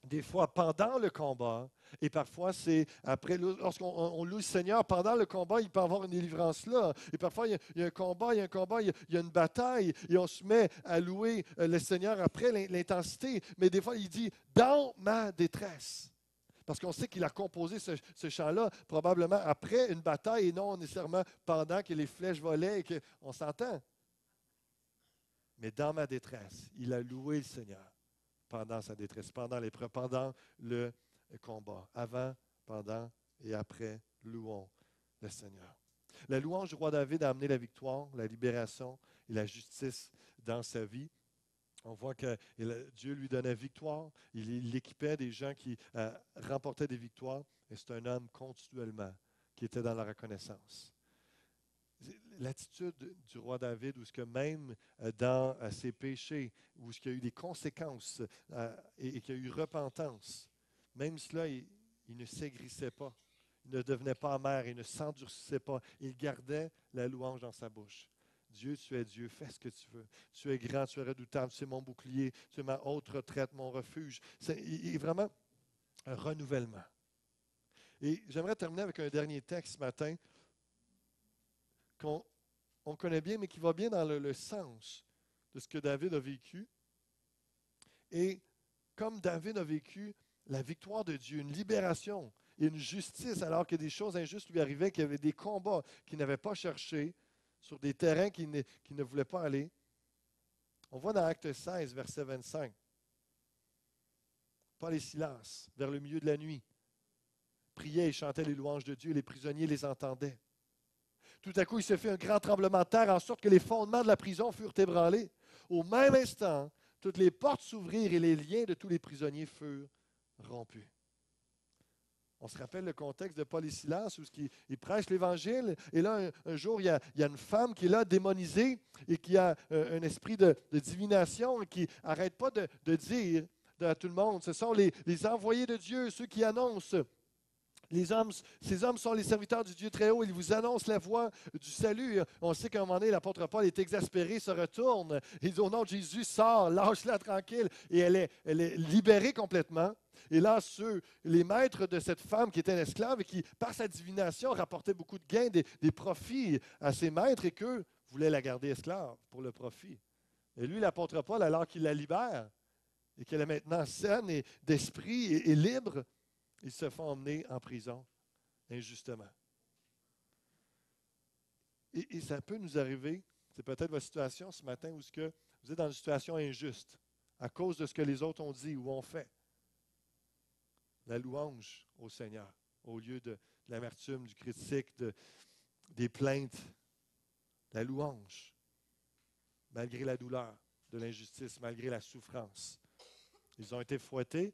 des fois pendant le combat, et parfois c'est après, lorsqu'on loue le Seigneur, pendant le combat, il peut y avoir une délivrance là. Et parfois, il y a un combat, il y a une bataille, et on se met à louer le Seigneur après l'intensité. Mais des fois, il dit « dans ma détresse ». Parce qu'on sait qu'il a composé ce chant-là probablement après une bataille et non nécessairement pendant que les flèches volaient et qu'on s'entend. Mais dans ma détresse, il a loué le Seigneur. Pendant sa détresse, pendant l'épreuve, pendant le combat, avant, pendant et après, louons le Seigneur. La louange du roi David a amené la victoire, la libération et la justice dans sa vie. On voit que Dieu lui donnait victoire, il équipait des gens qui remportaient des victoires, et c'est un homme continuellement qui était dans la reconnaissance. L'attitude du roi David, où ce que même dans ses péchés, où ce qu'il y a eu des conséquences et qu'il y a eu repentance, même cela, il ne s'aigrissait pas, il ne devenait pas amer, il ne s'endurcissait pas, il gardait la louange dans sa bouche. Dieu, tu es Dieu, fais ce que tu veux. Tu es grand, tu es redoutable, tu es mon bouclier, tu es ma haute retraite, mon refuge. Il est vraiment un renouvellement. Et j'aimerais terminer avec un dernier texte ce matin, qu'on connaît bien, mais qui va bien dans le sens de ce que David a vécu. Et comme David a vécu la victoire de Dieu, une libération et une justice, alors que des choses injustes lui arrivaient, qu'il y avait des combats qu'il n'avait pas cherchés, sur des terrains qu'il ne voulait pas aller. On voit dans Acte 16, verset 25. Paul et Silas, vers le milieu de la nuit, priaient et chantaient les louanges de Dieu, et les prisonniers les entendaient. Tout à coup, il se fit un grand tremblement de terre, en sorte que les fondements de la prison furent ébranlés. Au même instant, toutes les portes s'ouvrirent et les liens de tous les prisonniers furent rompus. On se rappelle le contexte de Paul et Silas, où ils prêchent l'Évangile, et là, un jour, il y a une femme qui est là, démonisée, et qui a un esprit de divination, et qui n'arrête pas de dire à tout le monde, ce sont les envoyés de Dieu, ceux qui annoncent. Ces hommes sont les serviteurs du Dieu très haut. Ils vous annoncent la voie du salut. On sait qu'à un moment donné, l'apôtre Paul est exaspéré, se retourne. Il dit au nom de Jésus, sors, lâche-la tranquille. Et elle est libérée complètement. Et là, les maîtres de cette femme qui était une esclave et qui, par sa divination, rapportait beaucoup de gains, des profits à ses maîtres et qu'eux voulaient la garder esclave pour le profit. Et lui, l'apôtre Paul, alors qu'il la libère et qu'elle est maintenant saine et d'esprit et libre, ils se font emmener en prison injustement. Et ça peut nous arriver, c'est peut-être votre situation ce matin, où que vous êtes dans une situation injuste à cause de ce que les autres ont dit ou ont fait. La louange au Seigneur, au lieu de l'amertume, du critique, des plaintes. La louange, malgré la douleur de l'injustice, malgré la souffrance. Ils ont été fouettés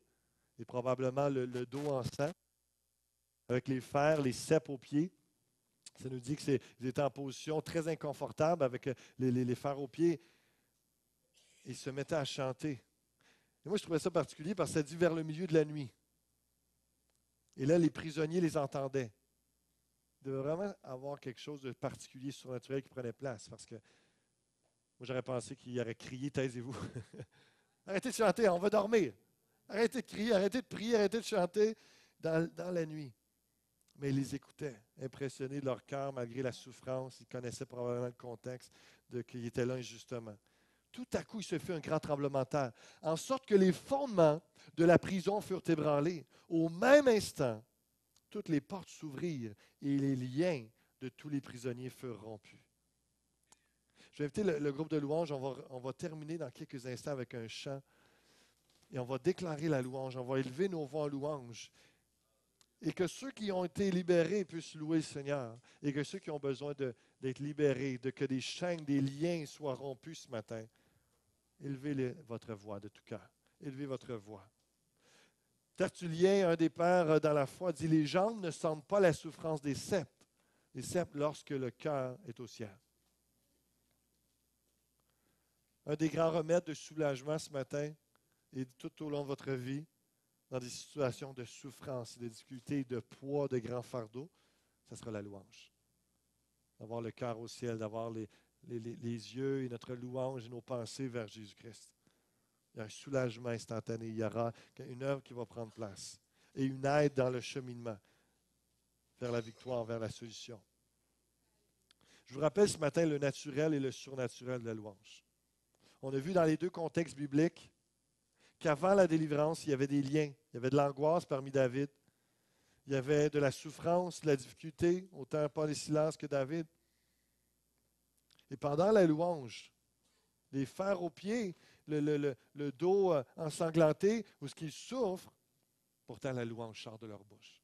et probablement le dos en sang, avec les fers, les ceps aux pieds. Ça nous dit qu'ils étaient en position très inconfortable avec les fers aux pieds. Ils se mettaient à chanter. Et moi, je trouvais ça particulier parce que ça dit vers le milieu de la nuit. Et là, les prisonniers les entendaient. Il devait vraiment avoir quelque chose de particulier, surnaturel qui prenait place. Parce que moi, j'aurais pensé qu'il aurait crié « Taisez-vous! » Arrêtez de chanter, on va dormir. Arrêtez de crier, arrêtez de prier, arrêtez de chanter dans la nuit. Mais ils les écoutaient, impressionnés de leur cœur malgré la souffrance. Ils connaissaient probablement le contexte de qu'ils étaient là injustement. Tout à coup, il se fit un grand tremblement de terre, en sorte que les fondements de la prison furent ébranlés. Au même instant, toutes les portes s'ouvrirent et les liens de tous les prisonniers furent rompus. Je vais inviter le groupe de louanges. On va terminer dans quelques instants avec un chant. Et on va déclarer la louange. On va élever nos voix en louange. Et que ceux qui ont été libérés puissent louer le Seigneur. Et que ceux qui ont besoin d'être libérés, que des chaînes, des liens soient rompus ce matin. Élevez votre voix de tout cœur. Élevez votre voix. Tertullien, un des pères dans la foi, dit « Les jambes ne sentent pas la souffrance des ceps. Les ceps lorsque le cœur est au ciel. » Un des grands remèdes de soulagement ce matin et tout au long de votre vie, dans des situations de souffrance, de difficultés, de poids, de grands fardeaux, ce sera la louange. D'avoir le cœur au ciel, d'avoir les yeux et notre louange et nos pensées vers Jésus-Christ. Il y a un soulagement instantané. Il y aura une œuvre qui va prendre place et une aide dans le cheminement vers la victoire, vers la solution. Je vous rappelle ce matin le naturel et le surnaturel de la louange. On a vu dans les deux contextes bibliques qu'avant la délivrance, il y avait des liens. Il y avait de l'angoisse parmi David. Il y avait de la souffrance, de la difficulté, autant Paul et Silas que David. Et pendant la louange, les fers aux pieds, le dos ensanglanté, ou ce qu'ils souffrent, pourtant la louange sort de leur bouche.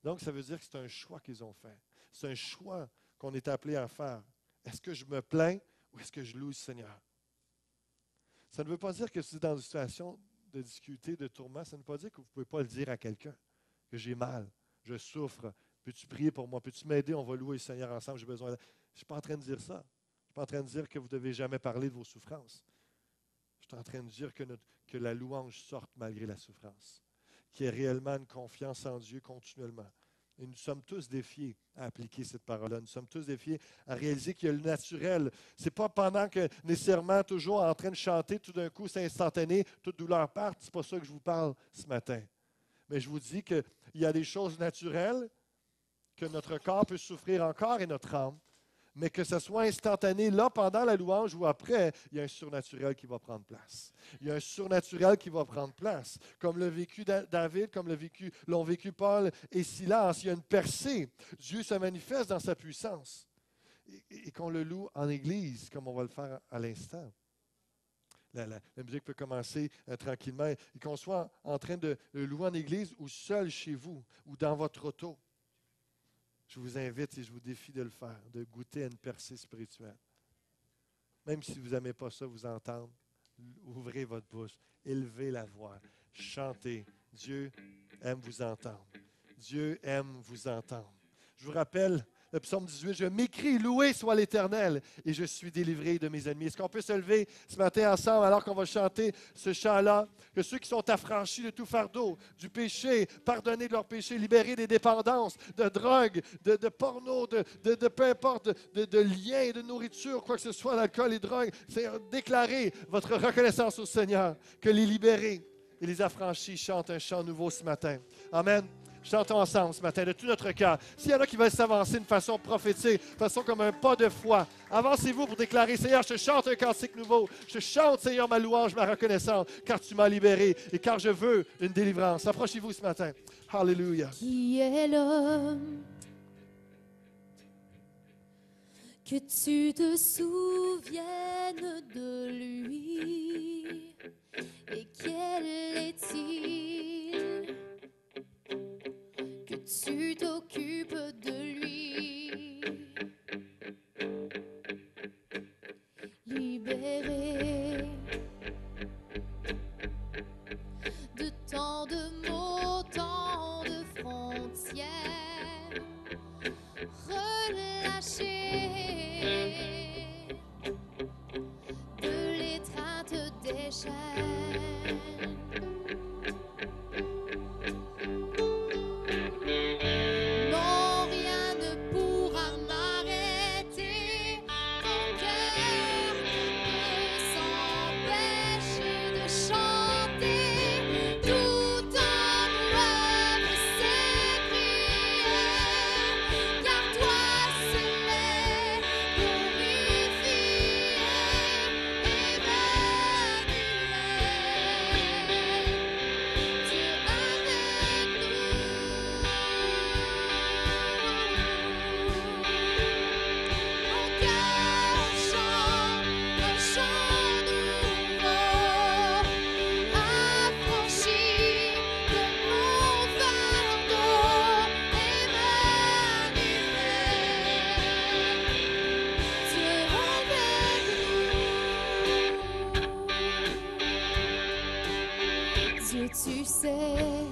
Donc, ça veut dire que c'est un choix qu'ils ont fait. C'est un choix qu'on est appelé à faire. Est-ce que je me plains ou est-ce que je loue le Seigneur? Ça ne veut pas dire que si vous êtes dans une situation de difficulté, de tourment, ça ne veut pas dire que vous ne pouvez pas le dire à quelqu'un, que j'ai mal, je souffre, peux-tu prier pour moi, peux-tu m'aider, on va louer le Seigneur ensemble, j'ai besoin de... Je ne suis pas en train de dire ça. Je ne suis pas en train de dire que vous ne devez jamais parler de vos souffrances. Je suis en train de dire que la louange sorte malgré la souffrance, qu'il y ait réellement une confiance en Dieu continuellement. Et nous sommes tous défiés à appliquer cette parole-là. Nous sommes tous défiés à réaliser qu'il y a le naturel. Ce n'est pas pendant que nécessairement toujours en train de chanter, tout d'un coup, c'est instantané, toute douleur part. Ce n'est pas ça que je vous parle ce matin. Mais je vous dis qu'il y a des choses naturelles, que notre corps peut souffrir encore et notre âme, mais que ce soit instantané, là, pendant la louange ou après, il y a un surnaturel qui va prendre place. Il y a un surnaturel qui va prendre place. Comme l'a vécu David, comme l'ont vécu Paul et Silas, il y a une percée. Dieu se manifeste dans sa puissance. Et qu'on le loue en Église, comme on va le faire à l'instant. La musique peut commencer tranquillement. Et qu'on soit en train de le louer en Église ou seul chez vous ou dans votre auto. Je vous invite et je vous défie de le faire, de goûter à une percée spirituelle. Même si vous n'aimez pas ça, vous entendre, ouvrez votre bouche, élevez la voix, chantez. Dieu aime vous entendre. Dieu aime vous entendre. Je vous rappelle le psaume 18, « Je m'écrie, loué soit l'Éternel, et je suis délivré de mes ennemis. » Est-ce qu'on peut se lever ce matin ensemble alors qu'on va chanter ce chant-là? Que ceux qui sont affranchis de tout fardeau, du péché, pardonnés de leur péché, libérés des dépendances, de drogue, de porno, de peu importe, de liens, de nourriture, quoi que ce soit, l'alcool et drogue, c'est déclarer votre reconnaissance au Seigneur, que les libérés et les affranchis chantent un chant nouveau ce matin. Amen. Chantons ensemble ce matin de tout notre cœur. S'il y en a qui veulent s'avancer de façon prophétique, de façon comme un pas de foi, avancez-vous pour déclarer, Seigneur, je te chante un cantique nouveau. Je chante, Seigneur, ma louange, ma reconnaissance, car tu m'as libéré et car je veux une délivrance. Approchez-vous ce matin. Alléluia. Qui est l'homme Que tu te souviennes de lui. Et quel est-il? Que tu t'occupes de lui. Libéré de tant de mots, tant de frontières, relâché de l'étreinte des chaînes. Non, rien ne pourra m'arrêter. Ton cœur ne peut s'empêcher de chanter. Tout en œuvre ses prières, car toi seul est glorifié. Emmanuel, Dieu avec nous. Mon cœur chante un chant nouveau, affranchi de mon fardeau. Emmanuel, Dieu avec nous. Dieu, tu sais